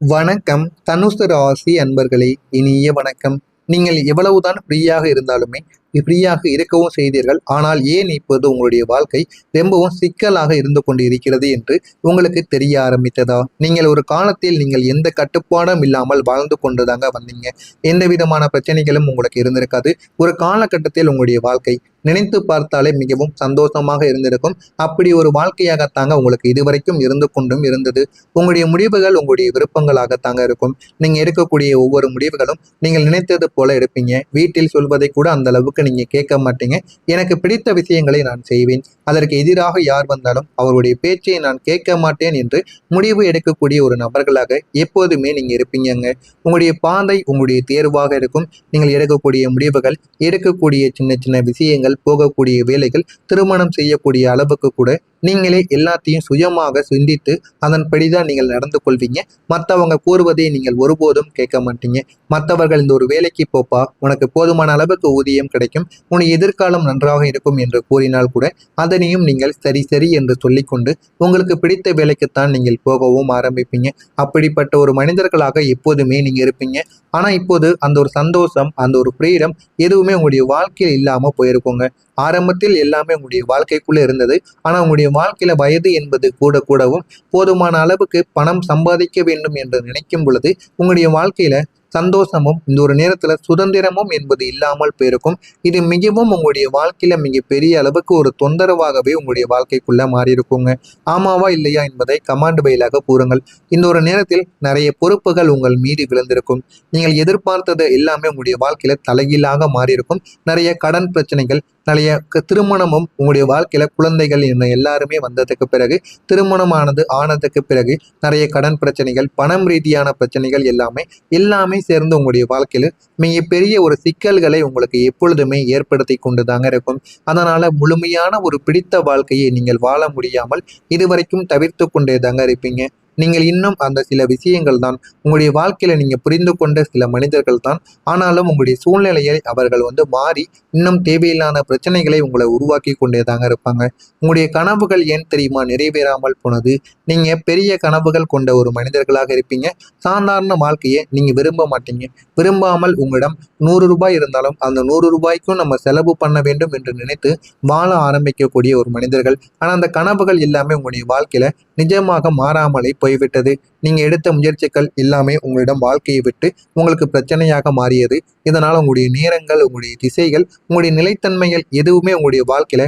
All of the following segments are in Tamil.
வணக்கம் தனுசு ராசி அன்பர்களே, இனிய வணக்கம். நீங்கள் எவ்வளவுதான் ஃப்ரீயாக இருந்தாலுமே ஃப்ரீயாக இருக்கவும் செய்தீர்கள். ஆனால் ஏன் இப்போது உங்களுடைய வாழ்க்கை ரொம்பவும் சிக்கலாக இருந்து கொண்டு இருக்கிறது என்று உங்களுக்கு தெரிய ஆரம்பித்ததா? நீங்கள் ஒரு காலத்தில் நீங்கள் எந்த கட்டுப்பாடும் இல்லாமல் வாழ்ந்து கொண்டுதாங்க வந்தீங்க. எந்த விதமான பிரச்சனைகளும் உங்களுக்கு இருந்திருக்காது. ஒரு காலகட்டத்தில் உங்களுடைய வாழ்க்கை நினைத்து பார்த்தாலே மிகவும் சந்தோஷமாக இருந்திருக்கும். அப்படி ஒரு வாழ்க்கையாகத்தாங்க உங்களுக்கு இதுவரைக்கும் இருந்து கொண்டும் இருந்தது. உங்களுடைய முடிவுகள் உங்களுடைய விருப்பங்களாகத்தாங்க இருக்கும். நீங்க எடுக்கக்கூடிய ஒவ்வொரு முடிவுகளும் நீங்கள் நினைத்தது போல எடுப்பீங்க. வீட்டில் சொல்வதை கூட அந்த அளவுக்கு நீங்க கேட்க மாட்டீங்க. எனக்கு பிடித்த விஷயங்களை நான் செய்வேன், அதற்கு எதிராக யார் வந்தாலும் அவருடைய பேச்சை நான் கேட்க மாட்டேன் என்று முடிவு எடுக்கக்கூடிய ஒரு நபர்களாக எப்போதுமே நீங்க இருப்பீங்கங்க. உங்களுடைய பாதை உங்களுடைய தேர்வாக இருக்கும். நீங்கள் எடுக்கக்கூடிய முடிவுகள், எடுக்கக்கூடிய சின்ன சின்ன விஷயங்கள், போகக்கூடிய வேலைகள், திருமணம் செய்யக்கூடிய அளவுக்கு கூட நீங்களே எல்லாத்தையும் சுயமாக சிந்தித்து அதன்படிதான் நீங்கள் நடந்து கொள்வீங்க. மற்றவங்க கூறுவதை நீங்கள் ஒருபோதும் கேட்க மாட்டீங்க. மற்றவர்கள் இந்த ஒரு வேலைக்கு போப்பா, உனக்கு போதுமான அளவுக்கு ஊதியம் கிடைக்கும், உன் எதிர்காலம் நன்றாக இருக்கும் என்று கூறினால் கூட அதனையும் நீங்கள் சரி சரி என்று சொல்லிக்கொண்டு உங்களுக்கு பிடித்த வேலைக்குத்தான் நீங்கள் போகவும் ஆரம்பிப்பீங்க. அப்படிப்பட்ட ஒரு மனிதர்களாக எப்போதுமே நீங்க இருப்பீங்க. ஆனா இப்போது அந்த ஒரு சந்தோஷம், அந்த ஒரு ஃப்ரீடம் எதுவுமே உங்களுடைய வாழ்க்கையில் இல்லாம போயிருக்குங்க. ஆரம்பத்தில் எல்லாமே உங்களுடைய வாழ்க்கைக்குள்ள இருந்தது. ஆனா உங்களுடைய வாழ்க்கையில வயது என்பது கூட கூடவும் போதுமான அளவுக்கு பணம் சம்பாதிக்க வேண்டும் என்று நினைக்கும் பொழுது உங்களுடைய வாழ்க்கையில சந்தோஷமும் இந்த ஒரு நேரத்துல சுதந்திரமும் என்பது இல்லாமல் போயிருக்கும். இது மிகவும் உங்களுடைய வாழ்க்கையில மிக பெரிய அளவுக்கு ஒரு தொந்தரவாகவே உங்களுடைய வாழ்க்கைக்குள்ள மாறி இருக்குங்க. ஆமாவா இல்லையா என்பதை கமாண்ட் பயிலாக கூறுங்கள். இந்த ஒரு நேரத்தில் நிறைய பொறுப்புகள் உங்கள் மீது விழுந்திருக்கும். நீங்கள் எதிர்பார்த்தது எல்லாமே உங்களுடைய வாழ்க்கையில தலைகீழாக மாறி இருக்கும். நிறைய கடன் பிரச்சனைகள், நிறைய திருமணமும் உங்களுடைய வாழ்க்கையில குழந்தைகள் என்ன எல்லாருமே வந்ததுக்கு பிறகு, திருமணமானது ஆனதுக்கு பிறகு நிறைய கடன் பிரச்சனைகள், பணம் ரீதியான பிரச்சனைகள் எல்லாமே எல்லாமே சேர்ந்து உங்களுடைய வாழ்க்கையில மிகப்பெரிய ஒரு சிக்கல்களை உங்களுக்கு எப்பொழுதுமே ஏற்படுத்தி கொண்டுதாங்க இருக்கும். அதனால முழுமையான ஒரு பிடித்த வாழ்க்கையை நீங்கள் வாழ முடியாமல் இதுவரைக்கும் தவிர்த்து கொண்டே தாங்க இருப்பீங்க. நீங்கள் இன்னும் அந்த சில விஷயங்கள் தான் உங்களுடைய வாழ்க்கையில நீங்க புரிந்து கொண்ட சில மனிதர்கள் தான். ஆனாலும் உங்களுடைய சூழ்நிலையை அவர்கள் மாறி இன்னும் தேவையில்லாத பிரச்சனைகளை உங்களை உருவாக்கி கொண்டே தாங்க இருப்பாங்க. உங்களுடைய கனவுகள் ஏன் தெரியுமா நிறைவேறாமல் போனது? நீங்க பெரிய கனவுகள் கொண்ட ஒரு மனிதர்களாக இருப்பீங்க. சாதாரண வாழ்க்கையை நீங்க விரும்ப மாட்டீங்க. விரும்பாமல் உங்களிடம் 100 ரூபாய் இருந்தாலும் அந்த 100 ரூபாய்க்கும் நம்ம செலவு பண்ண வேண்டும் என்று நினைத்து வாழ ஆரம்பிக்கக்கூடிய ஒரு மனிதர்கள். ஆனா அந்த கனவுகள் எல்லாமே உங்களுடைய வாழ்க்கையில நிஜமாக மாறாமலே போய்விட்டது. நீங்க எடுத்த முயற்சிகள் எல்லாமே உங்களிடம் வாழ்க்கையை விட்டு உங்களுக்கு பிரச்சனையாக மாறியது. இதனால் உங்களுடைய நேரங்கள், உங்களுடைய திசைகள், உங்களுடைய நிலைத்தன்மைகள் எதுவுமே உங்களுடைய வாழ்க்கையில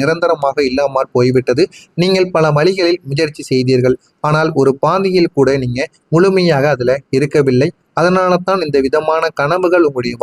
நிரந்தரமாக இல்லாமல் போய்விட்டது. நீங்கள் பல வழிகளில் முயற்சி செய்தீர்கள். ஆனால் ஒரு பாதையில் கூட நீங்க முழுமையாக அதுல இருக்கவில்லை. அதனால தான் இந்த விதமான கனவுகள் உங்களுடைய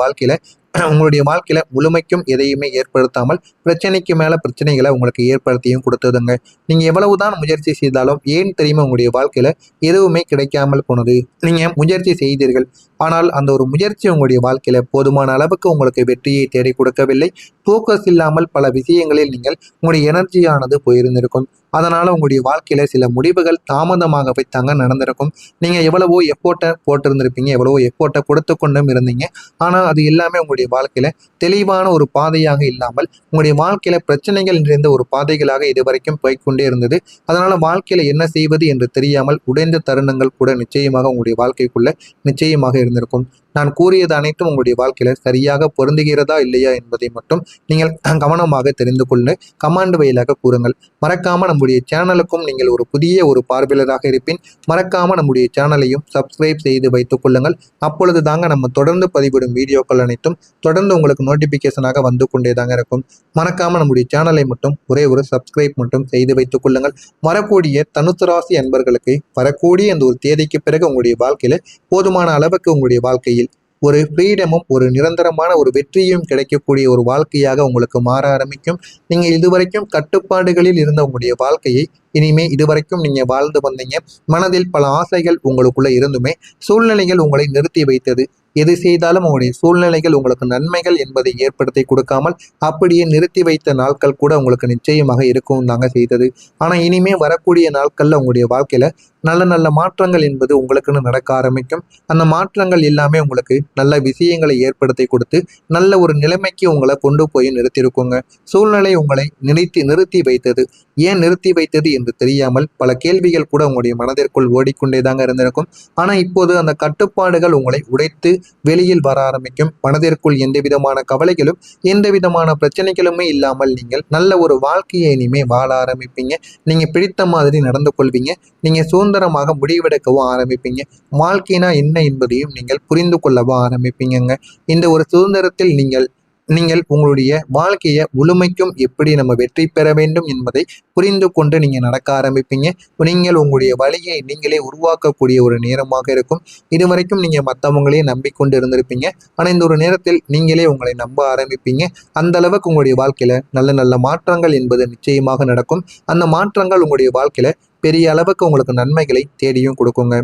வாழ்க்கையில முழுமைக்கும் எதையுமே ஏற்படுத்தாமல் பிரச்சனைக்கு மேல பிரச்சனைகளை உங்களுக்கு ஏற்படுத்தியும் கொடுத்ததுங்க. நீங்க எவ்வளவுதான் முயற்சி செய்தாலும் ஏன் தெரியுமா உங்களுடைய வாழ்க்கையில எதுவுமே கிடைக்காமல் போனது? நீங்க முயற்சி செய்தீர்கள். ஆனால் அந்த ஒரு முயற்சி உங்களுடைய வாழ்க்கையில போதுமான அளவுக்கு உங்களுக்கு வெற்றியை தேடி கொடுக்கவில்லை. போக்கஸ் இல்லாமல் பல விஷயங்களில் நீங்கள் உங்களுடைய எனர்ஜியானது போயிருந்திருக்கும். அதனால உங்களுடைய வாழ்க்கையில சில முடிவுகள் தாமதமாகவே தாங்க நடந்திருக்கும். நீங்க எவ்வளவோ எஃபோர்ட்டை போட்டிருந்திருப்பீங்க, எவ்வளவோ எஃபோர்ட்டை கொடுத்து கொண்டும் இருந்தீங்க. ஆனா அது எல்லாமே உங்களுடைய வாழ்க்கையில தெளிவான ஒரு பாதையாக இல்லாமல் உங்களுடைய வாழ்க்கையில பிரச்சனைகள் நிறைந்த ஒரு பாதைகளாக இதுவரைக்கும் போய்கொண்டே இருந்தது. அதனால வாழ்க்கையில என்ன செய்வது என்று தெரியாமல் உடைந்த தருணங்கள் கூட நிச்சயமாக உங்களுடைய வாழ்க்கைக்குள்ள நிச்சயமாக இருந்திருக்கும். நான் கூறியது அனைத்தும் உங்களுடைய வாழ்க்கையில சரியாக பொருந்துகிறதா இல்லையா என்பதை மட்டும் நீங்கள் கவனமாக தெரிந்து கொள்ள கமாண்ட் வழியாக கூறுங்கள். மறக்காம நம்முடைய சேனலுக்கும் நீங்கள் ஒரு புதிய ஒரு பார்வையாளராக இருப்பின் மறக்காம நம்முடைய சேனலையும் சப்ஸ்கிரைப் செய்து வைத்துக் கொள்ளுங்கள். அப்பொழுது தாங்க நம்ம தொடர்ந்து பதிவிடும் வீடியோக்கள் அனைத்தும் தொடர்ந்து உங்களுக்கு நோட்டிபிகேஷனாக வந்து கொண்டே தாங்க இருக்கும். மறக்காம நம்முடைய சேனலை மட்டும் ஒரே ஒரு சப்ஸ்கிரைப் மட்டும் செய்து வைத்துக் கொள்ளுங்கள். வரக்கூடிய தனுசு ராசி அன்பர்களுக்கு வரக்கூடிய அந்த ஒரு தேதிக்கு பிறகு உங்களுடைய வாழ்க்கையில போதுமான அளவுக்கு உங்களுடைய வாழ்க்கையில் ஒரு ஃப்ரீடமும் ஒரு நிரந்தரமான ஒரு வெற்றியும் கிடைக்கக்கூடிய ஒரு வாழ்க்கையாக உங்களுக்கு மாற ஆரம்பிக்கும். நீங்க இதுவரைக்கும் கட்டுப்பாடுகளில் இருந்த உங்களுடைய வாழ்க்கையை இனிமே இதுவரைக்கும் நீங்க வாழ்ந்து வந்தீங்க. மனதில் பல ஆசைகள் உங்களுக்குள்ள இருந்துமே சூழ்நிலைகள் உங்களை நிறுத்தி வைத்தது. எது செய்தாலும் உங்களுடைய சூழ்நிலைகள் உங்களுக்கு நன்மைகள் என்பதை ஏற்படுத்தி கொடுக்காமல் அப்படியே நிறுத்தி வைத்த நாட்கள் கூட உங்களுக்கு நிச்சயமாக இருக்கும் தாங்க செய்தது. ஆனா இனிமே வரக்கூடிய நாட்கள்ல உங்களுடைய வாழ்க்கையில நல்ல நல்ல மாற்றங்கள் என்பது உங்களுக்குன்னு நடக்க ஆரம்பிக்கும். அந்த மாற்றங்கள் எல்லாமே உங்களுக்கு நல்ல விஷயங்களை ஏற்படுத்தி கொடுத்து நல்ல ஒரு நிலைமைக்கு உங்களை கொண்டு போய் நிறுத்தியிருக்குங்க. சூழ்நிலை உங்களை நிறுத்தி வைத்தது. ஏன் நிறுத்தி வைத்தது என்று தெரியாமல் பல கேள்விகள் கூட உங்களுடைய மனதிற்குள் ஓடிக்கொண்டே தாங்க இருந்திருக்கும். ஆனா இப்போது அந்த கட்டுப்பாடுகள் உங்களை உடைத்து வெளியில் வர ஆரம்பிக்கும். மனதிற்குள் எந்த விதமான கவலைகளும் எந்த விதமான பிரச்சனைகளுமே இல்லாமல் நீங்கள் நல்ல ஒரு வாழ்க்கையை இனிமே வாழ ஆரம்பிப்பீங்க. நீங்க பிடித்த மாதிரி நடந்து கொள்வீங்க. நீங்க சுதந்திரமாக முடிவெடுக்கவும் ஆரம்பிப்பீங்க. வாழ்க்கைனா என்ன என்பதையும் நீங்கள் புரிந்து கொள்ளவும் ஆரம்பிப்பீங்கங்க. இந்த ஒரு சுதந்திரத்தில் நீங்கள் நீங்கள் உங்களுடைய வாழ்க்கையை முழுமைக்கும் எப்படி நம்ம வெற்றி பெற வேண்டும் என்பதை புரிந்து கொண்டு நீங்க நடக்க ஆரம்பிப்பீங்க. நீங்கள் உங்களுடைய வழியை நீங்களே உருவாக்கக்கூடிய ஒரு நேரமாக இருக்கும். இதுவரைக்கும் நீங்க மற்றவங்களே நம்பிக்கொண்டு இருந்திருப்பீங்க. ஆனா இந்த ஒரு நேரத்தில் நீங்களே உங்களை நம்ப ஆரம்பிப்பீங்க. அந்த அளவுக்கு உங்களுடைய வாழ்க்கையில நல்ல நல்ல மாற்றங்கள் என்பது நிச்சயமாக நடக்கும். அந்த மாற்றங்கள் உங்களுடைய வாழ்க்கையில பெரிய அளவுக்கு உங்களுக்கு நன்மைகளை தேடியும் கொடுக்குங்க.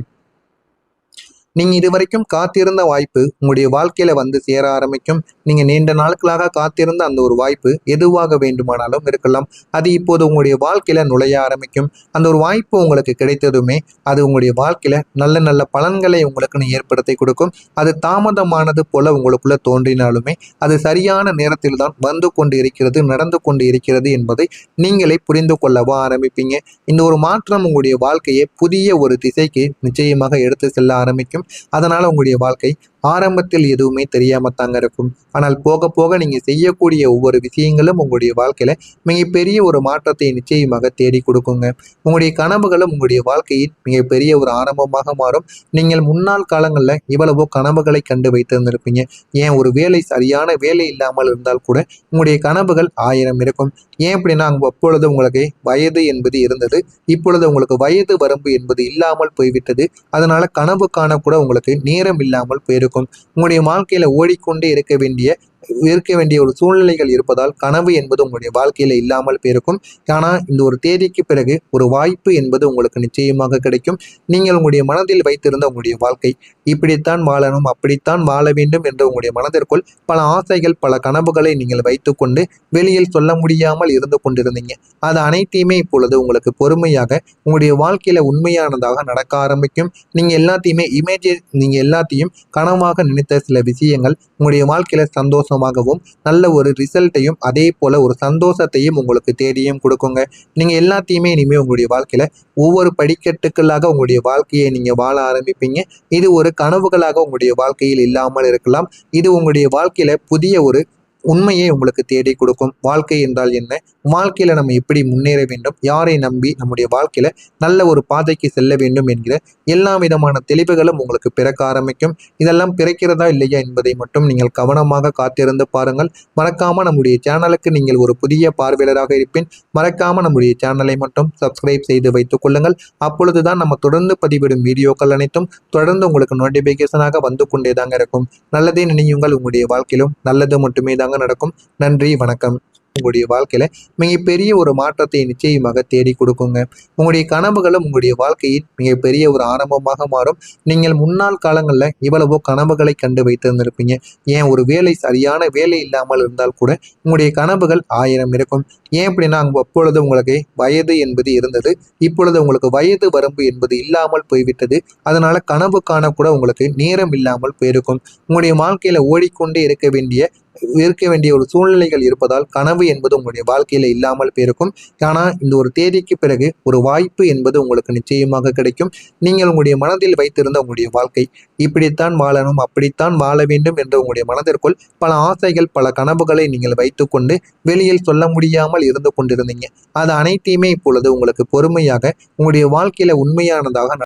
நீங்க இதுவரைக்கும் காத்திருந்த வாய்ப்பு உங்களுடைய வாழ்க்கையில வந்து சேர ஆரம்பிக்கும். நீங்க நீண்ட நாட்களாக காத்திருந்த அந்த ஒரு வாய்ப்பு எதுவாக வேண்டுமானாலும் இருக்கலாம். அது இப்போது உங்களுடைய வாழ்க்கையில நுழைய ஆரம்பிக்கும். அந்த ஒரு வாய்ப்பு உங்களுக்கு கிடைத்ததுமே அது உங்களுடைய வாழ்க்கையில நல்ல நல்ல பலன்களை உங்களுக்குன்னு ஏற்படுத்தி கொடுக்கும். அது தாமதமானது போல உங்களுக்குள்ள தோன்றினாலுமே அது சரியான நேரத்தில் தான் வந்து கொண்டு இருக்கிறது, நடந்து கொண்டு இருக்கிறது என்பதை நீங்களே புரிந்து கொள்ளவா ஆரம்பிப்பீங்க. இந்த ஒரு மாற்றம் உங்களுடைய வாழ்க்கையை புதிய ஒரு திசைக்கு நிச்சயமாக எடுத்து செல்ல ஆரம்பிக்கும். அதனால உங்களுடைய வாழ்க்கை ஆரம்பத்தில் எதுவுமே தெரியாம தாங்க இருக்கும். ஆனால் போக போக நீங்க செய்யக்கூடிய ஒவ்வொரு விஷயங்களும் உங்களுடைய வாழ்க்கையில மிகப்பெரிய ஒரு மாற்றத்தை நிச்சயமாக தேடி கொடுக்குங்க. உங்களுடைய கனவுகளும் உங்களுடைய வாழ்க்கையின் மிகப்பெரிய ஒரு ஆரம்பமாக மாறும். நீங்கள் முன்னாள் காலங்களில் இவ்வளவோ கனவுகளை கண்டு வைத்திருந்திருப்பீங்க. ஏன் ஒரு வேலை சரியான வேலை இல்லாமல் இருந்தால் கூட உங்களுடைய கனவுகள் 1000 இருக்கும். ஏன் அப்படின்னா அப்பொழுது உங்களுக்கு வயது என்பது இருந்தது. இப்பொழுது உங்களுக்கு வயது வரம்பு என்பது இல்லாமல் போய்விட்டது. அதனால கனவு காண கூட உங்களுக்கு நேரம் இல்லாமல் போயிருக்கும். உங்களுடைய வாழ்க்கையில ஓடிக்கொண்டே இருக்க வேண்டிய ஒரு சூழ்நிலைகள் இருப்பதால் கனவு என்பது உங்களுடைய வாழ்க்கையில இல்லாமல் போயிருக்கும். ஆனா இந்த ஒரு தேதிக்கு பிறகு ஒரு வாய்ப்பு என்பது உங்களுக்கு நிச்சயமாக கிடைக்கும். நீங்கள் உங்களுடைய மனதில் வைத்திருந்த உங்களுடைய வாழ்க்கை இப்படித்தான் வாழணும், அப்படித்தான் வாழ வேண்டும் என்ற உங்களுடைய மனதிற்குள் பல ஆசைகள், பல கனவுகளை நீங்கள் வைத்துக்கொண்டு வெளியில் சொல்ல முடியாமல் இருந்து கொண்டிருந்தீங்க. அது அனைத்தையுமே இப்பொழுது உங்களுக்கு பொறுமையாக உங்களுடைய வாழ்க்கையில உண்மையானதாக நடக்க ஆரம்பிக்கும். நீங்க எல்லாத்தையும் கனவாக நினைத்த சில விஷயங்கள் உங்களுடைய வாழ்க்கையில சந்தோஷமாகவும் நல்ல ஒரு ரிசல்ட்டையும் அதே போல ஒரு சந்தோஷத்தையும் உங்களுக்கு தேடியும் கொடுக்குங்க. நீங்க எல்லாத்தையுமே இனிமே உங்களுடைய வாழ்க்கையில ஒவ்வொரு படிக்கட்டுகளாக உங்களுடைய வாழ்க்கையை நீங்க வாழ ஆரம்பிப்பீங்க. இது ஒரு கனவுகளாக உங்களுடைய வாழ்க்கையில் இல்லாமல் இருக்கலாம். இது உங்களுடைய வாழ்க்கையில புதிய ஒரு உண்மையை உங்களுக்கு தேடி கொடுக்கும். வாழ்க்கை என்றால் என்ன, வாழ்க்கையில நம்ம எப்படி முன்னேற வேண்டும், யாரை நம்பி நம்முடைய வாழ்க்கையில நல்ல ஒரு பாதைக்கு செல்ல வேண்டும் என்கிற எல்லா விதமான தெளிவுகளும் உங்களுக்கு பிறக்க ஆரம்பிக்கும். இதெல்லாம் பிறக்கிறதா இல்லையா என்பதை மட்டும் நீங்கள் கவனமாக காத்திருந்து பாருங்கள். மறக்காம நம்முடைய சேனலுக்கு நீங்கள் ஒரு புதிய பார்வையாளராக இருப்பேன். மறக்காம நம்முடைய சேனலை மட்டும் சப்ஸ்கிரைப் செய்து வைத்துக் கொள்ளுங்கள். அப்பொழுதுதான் நம்ம தொடர்ந்து பதிவிடும் வீடியோக்கள் அனைத்தும் தொடர்ந்து உங்களுக்கு நோட்டிபிகேஷனாக வந்து கொண்டே தாங்க இருக்கும். நல்லதே நினையுங்கள். உங்களுடைய வாழ்க்கையிலும் நல்லது மட்டுமே தாங்க நடக்கும். நன்றி, வணக்கம். உங்களுடைய வாழ்க்கையில மிகப்பெரிய ஒரு மாற்றத்தை நிச்சயமாக தேடி கொடுக்குங்க. உங்களுடைய கனவுகளும் உங்களுடைய வாழ்க்கையின் மிகப்பெரிய ஒரு ஆரம்பமாக மாறும். நீங்கள் முன்னாள் காலங்களில் இவ்வளவோ கனவுகளை கண்டு வைத்திருந்திருப்பீங்க. ஏன் ஒரு சரியான வேலை இல்லாமல் இருந்தால் கூட உங்களுடைய கனவுகள் 1000 இருக்கும். ஏன் அப்படின்னா அப்பொழுது உங்களுக்கு வயது என்பது இருந்தது. இப்பொழுது உங்களுக்கு வயது வரம்பு என்பது இல்லாமல் போய்விட்டது. அதனால கனவு காண கூட உங்களுக்கு நேரம் இல்லாமல் போயிருக்கும். உங்களுடைய வாழ்க்கையில ஓடிக்கொண்டே இருக்க வேண்டிய ஒரு சூழ்நிலைகள் இருப்பதால் கனவு என்பது உங்களுடைய வாழ்க்கையில இல்லாமல் போயிருக்கும். ஆனா இந்த ஒரு தேதிக்கு பிறகு ஒரு வாய்ப்பு என்பது உங்களுக்கு நிச்சயமாக கிடைக்கும். நீங்கள் உங்களுடைய மனதில் வைத்திருந்த உங்களுடைய வாழ்க்கை இப்படித்தான் வாழணும், அப்படித்தான் வாழ வேண்டும் என்ற உங்களுடைய மனதிற்குள் பல ஆசைகள், பல கனவுகளை நீங்கள் வைத்துக்கொண்டு வெளியில் சொல்ல முடியாமல் இருந்து கொண்டிருந்தீங்க. அது அனைத்தையுமே இப்பொழுது உங்களுக்கு பொறுமையாக உங்களுடைய வாழ்க்கையில உண்மையானதாக